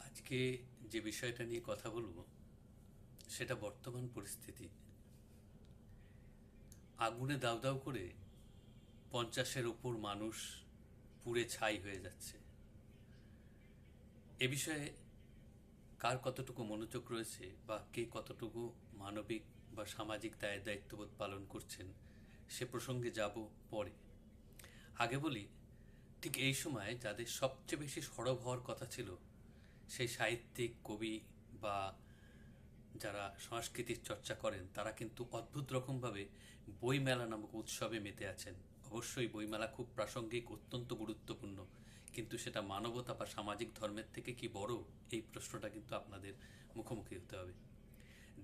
আজকে যে বিষয়টা নিয়ে কথা বলবো সেটা বর্তমান পরিস্থিতি। আগুনে দাউ দাউ করে 50-এর ওপর মানুষ পুড়ে ছাই হয়ে যাচ্ছে। এ বিষয়ে কার কতটুকু মনোযোগ রয়েছে বা কে কতটুকু মানবিক বা সামাজিক দায়িত্ববোধ পালন করছেন সে প্রসঙ্গে যাব পরে। আগে বলি, ঠিক এই সময় যাদের সবচেয়ে বেশি সরব হওয়ার কথা ছিল সেই সাহিত্যিক, কবি বা যারা সংস্কৃতির চর্চা করেন তারা কিন্তু অদ্ভুত রকমভাবে বইমেলা নামক উৎসবে মেতে আছেন। অবশ্যই বইমেলা খুব প্রাসঙ্গিক, অত্যন্ত গুরুত্বপূর্ণ, কিন্তু সেটা মানবতা বা সামাজিক ধর্মের থেকে কি বড়, এই প্রশ্নটা কিন্তু আপনাদের মুখোমুখি হতে হবে।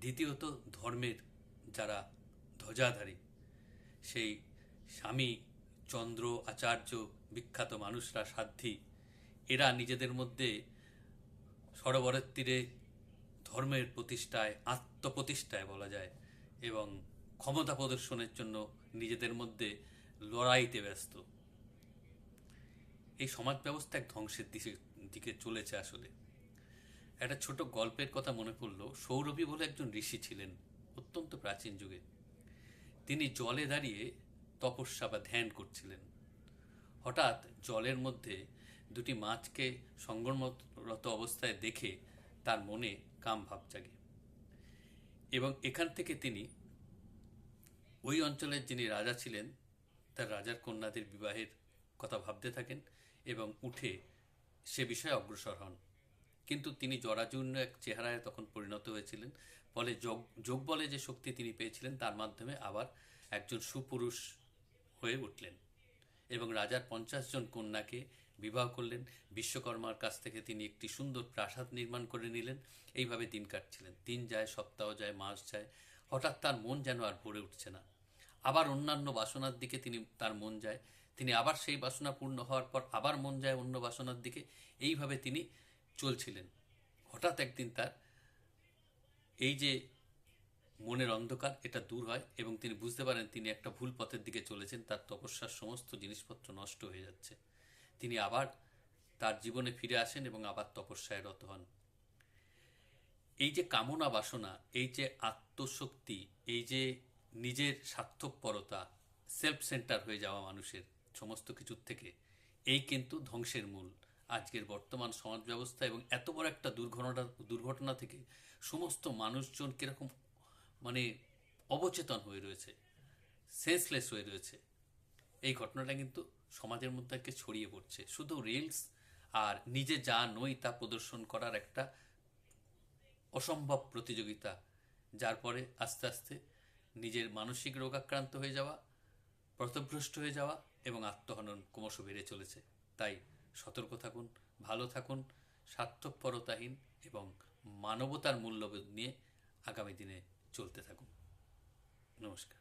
দ্বিতীয়ত, ধর্মের যারা ধ্বজাধারী, সেই স্বামী চন্দ্র আচার্য, বিখ্যাত মানুষরা, সাধ্বী, এরা নিজেদের মধ্যে সরোবরের তীরে ধর্মের প্রতিষ্ঠায়, আত্মপ্রতিষ্ঠায় বলা যায়, এবং ক্ষমতা প্রদর্শনের জন্য নিজেদের মধ্যে লড়াইতে ব্যস্ত। এই সমাজ ব্যবস্থা এক ধ্বংসের দিকে চলেছে। আসলে একটা ছোট গল্পের কথা মনে পড়ল। সৌরভী বলে একজন ঋষি ছিলেন অত্যন্ত প্রাচীন যুগে। তিনি জলে দাঁড়িয়ে তপস্যা বা ধ্যান করছিলেন। হঠাৎ জলের মধ্যে দুটি মাছকে সঙ্গমরত অবস্থায় দেখে তার মনে কাম ভাব জাগে, এবং এখান থেকে তিনি ওই অঞ্চলের যিনি রাজা ছিলেন তার রাজার কন্যাদের বিবাহের কথা ভাবতে থাকেন এবং উঠে সে বিষয়ে অগ্রসর হন। কিন্তু তিনি জরাজীর্ণ এক চেহারায় তখন পরিণত হয়েছিলেন। ফলে যোগ বলে যে শক্তি তিনি পেয়েছিলেন তার মাধ্যমে আবার একজন সুপুরুষ হয়ে উঠলেন এবং রাজার 50 জন কন্যাকে বিবাহ করলেন। বিশ্বকর্মার কাছ থেকে তিনি একটি সুন্দর প্রাসাদ নির্মাণ করে নিলেন। এইভাবে দিন কাটছিলেন। দিন যায়, সপ্তাহ যায়, মাস যায়। হঠাৎ তার মন যেন আর ভরে উঠছে না। আবার অন্যান্য বাসনার দিকে তার মন যায়। তিনি আবার সেই বাসনা পূর্ণ হওয়ার পর আবার মন যায় অন্য বাসনার দিকে। এইভাবে তিনি চলছিলেন। হঠাৎ একদিন তার এই যে মনের অন্ধকার, এটা দূর হয় এবং তিনি বুঝতে পারেন তিনি একটা ভুল পথের দিকে চলেছেন। তার তপস্যার সমস্ত জিনিসপত্র নষ্ট হয়ে যাচ্ছে। তিনি আবার তার জীবনে ফিরে আসেন এবং আবার তপস্যায় রত হন। এই যে কামনা বাসনা, এই যে আত্মশক্তি, এই যে নিজের স্বার্থপরতা, সেলফ সেন্টার হয়ে যাওয়া মানুষের সমস্ত কিছুর থেকে, এই কিন্তু ধ্বংসের মূল। আজকের বর্তমান সমাজ ব্যবস্থা এবং এত বড় একটা দুর্ঘটনা থেকে সমস্ত মানুষজন কিরকম মানে অবচেতন হয়ে রয়েছে, সেন্সলেস হয়ে রয়েছে, এই ঘটনাটা কিন্তু সমাজের মধ্যে ছড়িয়ে পড়ছে। শুধু রিলস আর নিজে যা নই তা প্রদর্শন করার একটা অসম্ভব প্রতিযোগিতা, যার পরে আস্তে আস্তে নিজের মানসিক রোগাক্রান্ত হয়ে যাওয়া, পথভ্রষ্ট হয়ে যাওয়া এবং আত্মহনন ক্রমশ বেড়ে চলেছে। তাই সতর্ক থাকুন, ভালো থাকুন, স্বার্থপরতাহীন এবং মানবতার মূল্যবোধ নিয়ে আগামী দিনে চলতে থাকুন। নমস্কার।